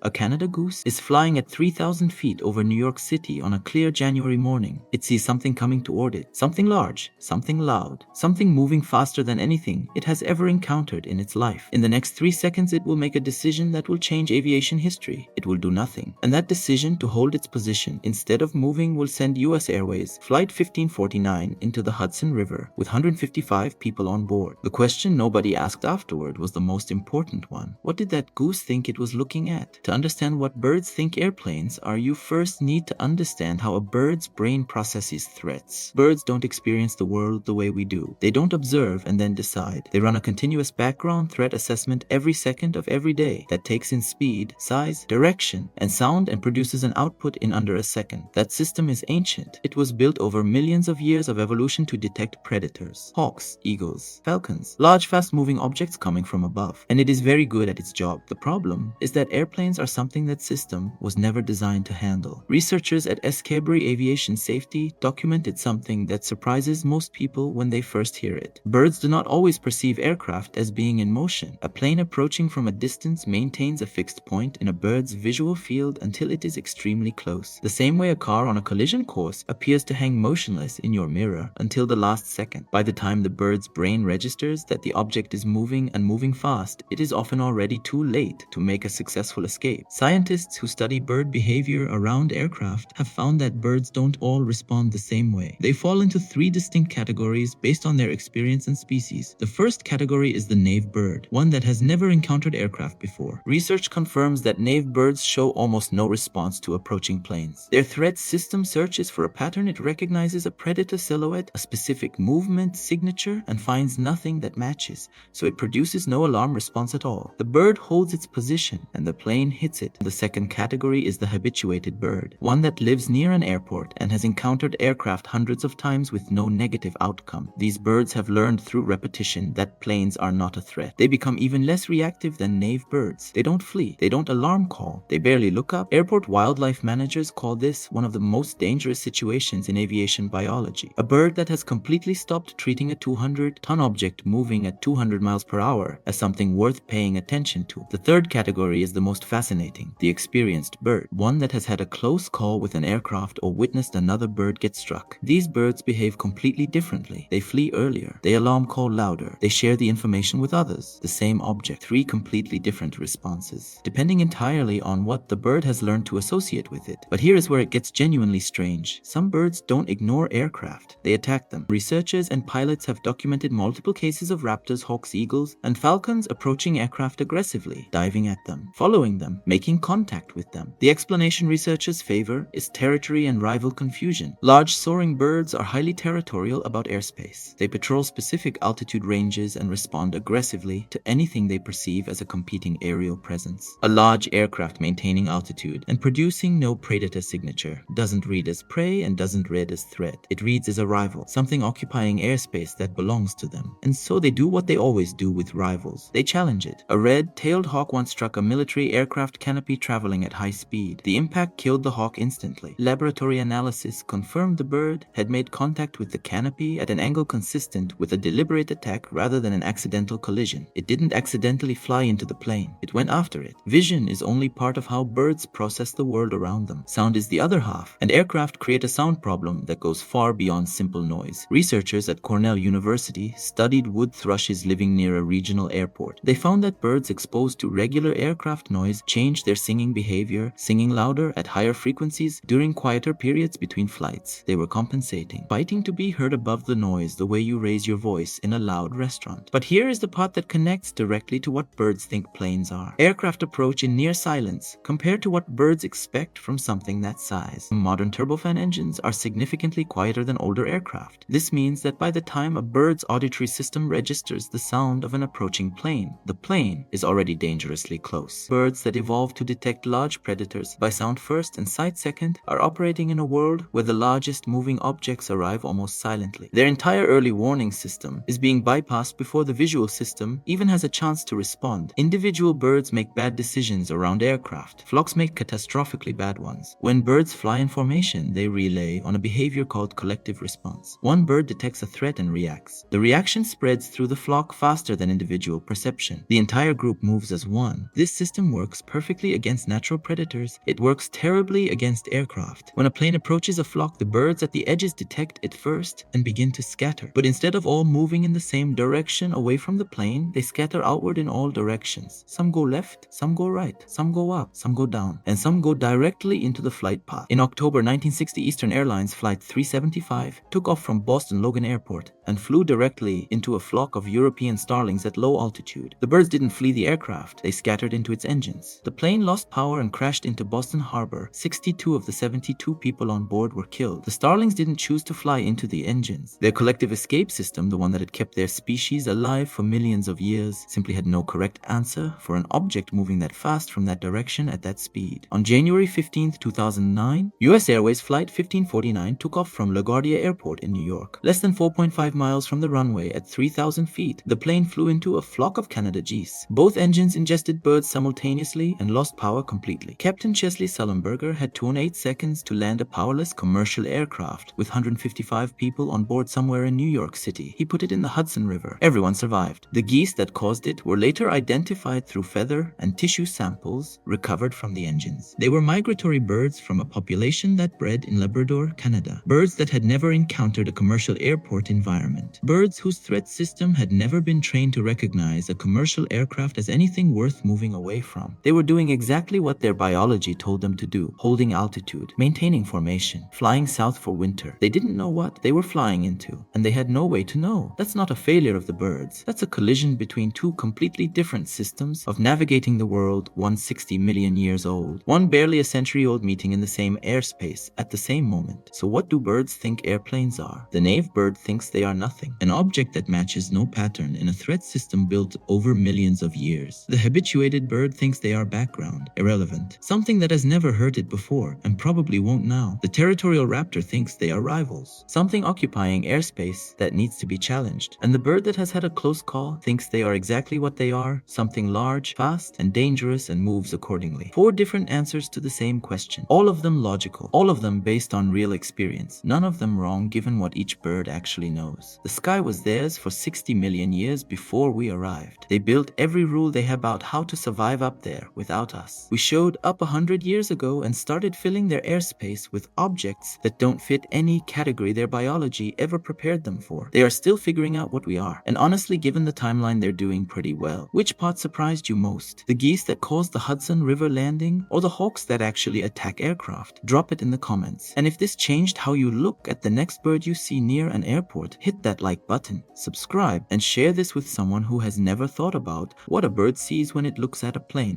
A Canada goose is flying at 3,000 feet over New York City on a clear January morning. It sees something coming toward it, something large, something loud, something moving faster than anything it has ever encountered in its life. In the next 3 seconds, it will make a decision that will change aviation history. It will do nothing. And that decision to hold its position instead of moving will send US Airways Flight 1549 into the Hudson River with 155 people on board. The question nobody asked afterward was the most important one. What did that goose think it was looking at? To understand what birds think airplanes are, you first need to understand how a bird's brain processes threats. Birds don't experience the world the way we do. They don't observe and then decide. They run a continuous background threat assessment every second of every day that takes in speed, size, direction, and sound and produces an output in under a second. That system is ancient. It was built over millions of years of evolution to detect predators, hawks, eagles, falcons, large fast-moving objects coming from above. And it is very good at its job. The problem is that airplanes are something that system was never designed to handle. Researchers at Escabry Aviation Safety documented something that surprises most people when they first hear it. Birds do not always perceive aircraft as being in motion. A plane approaching from a distance maintains a fixed point in a bird's visual field until it is extremely close. The same way a car on a collision course appears to hang motionless in your mirror until the last second. By the time the bird's brain registers that the object is moving and moving fast, it is often already too late to make a successful escape. Scientists who study bird behavior around aircraft have found that birds don't all respond the same way. They fall into 3 distinct categories based on their experience and species. The first category is the nave bird, one that has never encountered aircraft before. Research confirms that nave birds show almost no response to approaching planes. Their threat system searches for a pattern. It recognizes a predator silhouette, a specific movement signature, and finds nothing that matches, so it produces no alarm response at all. The bird holds its position and the plane hits it. The second category is the habituated bird, one that lives near an airport and has encountered aircraft hundreds of times with no negative outcome. These birds have learned through repetition that planes are not a threat. They become even less reactive than nave birds. They don't flee. They don't alarm call. They barely look up. Airport wildlife managers call this one of the most dangerous situations in aviation biology. A bird that has completely stopped treating a 200-ton object moving at 200 miles per hour as something worth paying attention to. The third category is the most fascinating, the experienced bird, one that has had a close call with an aircraft or witnessed another bird get struck. These birds behave completely differently. They flee earlier. They alarm call louder. They share the information with others. The same object, 3 completely different responses, depending entirely on what the bird has learned to associate with it. But here is where it gets genuinely strange. Some birds don't ignore aircraft. They attack them. Researchers and pilots have documented multiple cases of raptors, hawks, eagles, and falcons approaching aircraft aggressively, diving at them, following them, making contact with them. The explanation researchers favor is territory and rival confusion. Large soaring birds are highly territorial about airspace. They patrol specific altitude ranges and respond aggressively to anything they perceive as a competing aerial presence. A large aircraft maintaining altitude and producing no predator signature doesn't read as prey and doesn't read as threat. It reads as a rival, something occupying airspace that belongs to them. And so they do what they always do with rivals. They challenge it. A red-tailed hawk once struck a military aircraft canopy traveling at high speed. The impact killed the hawk instantly. Laboratory analysis confirmed the bird had made contact with the canopy at an angle consistent with a deliberate attack rather than an accidental collision. It didn't accidentally fly into the plane. It went after it. Vision is only part of how birds process the world around them. Sound is the other half, and aircraft create a sound problem that goes far beyond simple noise. Researchers at Cornell University studied wood thrushes living near a regional airport. They found that birds exposed to regular aircraft noise changed their singing behavior, singing louder at higher frequencies during quieter periods between flights. They were compensating, fighting to be heard above the noise the way you raise your voice in a loud restaurant. But here is the part that connects directly to what birds think planes are. Aircraft approach in near silence compared to what birds expect from something that size. Modern turbofan engines are significantly quieter than older aircraft. This means that by the time a bird's auditory system registers the sound of an approaching plane, the plane is already dangerously close. Birds that evolved to detect large predators by sound first and sight second are operating in a world where the largest moving objects arrive almost silently. Their entire early warning system is being bypassed before the visual system even has a chance to respond. Individual birds make bad decisions around aircraft. Flocks make catastrophically bad ones. When birds fly in formation, they relay on a behavior called collective response. One bird detects a threat and reacts. The reaction spreads through the flock faster than individual perception. The entire group moves as one. This system works perfectly against natural predators, it works terribly against aircraft. When a plane approaches a flock, the birds at the edges detect it first and begin to scatter. But instead of all moving in the same direction away from the plane, they scatter outward in all directions. Some go left, some go right, some go up, some go down, and some go directly into the flight path. In October 1960, Eastern Airlines Flight 375 took off from Boston Logan Airport and flew directly into a flock of European starlings at low altitude. The birds didn't flee the aircraft, they scattered into its engines. The plane lost power and crashed into Boston Harbor. 62 of the 72 people on board were killed. The starlings didn't choose to fly into the engines. Their collective escape system, the one that had kept their species alive for millions of years, simply had no correct answer for an object moving that fast from that direction at that speed. On January 15, 2009, US Airways Flight 1549 took off from LaGuardia Airport in New York. Less than 4.5 miles from the runway at 3,000 feet, the plane flew into a flock of Canada geese. Both engines ingested birds simultaneously and lost power completely. Captain Chesley Sullenberger had 208 seconds to land a powerless commercial aircraft with 155 people on board somewhere in New York City. He put it in the Hudson River. Everyone survived. The geese that caused it were later identified through feather and tissue samples recovered from the engines. They were migratory birds from a population that bred in Labrador, Canada. Birds that had never encountered a commercial airport environment. Birds whose threat system had never been trained to recognize a commercial aircraft as anything worth moving away from. They were doing exactly what their biology told them to do, holding altitude, maintaining formation, flying south for winter. They didn't know what they were flying into, and they had no way to know. That's not a failure of the birds. That's a collision between two completely different systems of navigating the world, one 60 million years old, one barely a century-old meeting in the same airspace at the same moment. So what do birds think airplanes are? The naive bird thinks they are nothing, an object that matches no pattern in a threat system built over millions of years. The habituated bird thinks they are background, irrelevant, something that has never heard it before and probably won't now. The territorial raptor thinks they are rivals, something occupying airspace that needs to be challenged. And the bird that has had a close call thinks they are exactly what they are, something large, fast, and dangerous, and moves accordingly. 4 different answers to the same question, all of them logical, all of them based on real experience, none of them wrong given what each bird actually knows. The sky was theirs for 60 million years before we arrived. They built every rule they have about how to survive up there without us. We showed up 100 years ago and started filling their airspace with objects that don't fit any category their biology ever prepared them for. They are still figuring out what we are, and honestly, given the timeline, they're doing pretty well. Which part surprised you most? The geese that caused the Hudson River landing, or the hawks that actually attack aircraft? Drop it in the comments. And if this changed how you look at the next bird you see near an airport, hit that like button, subscribe, and share this with someone who has never thought about what a bird sees when it looks at a plane.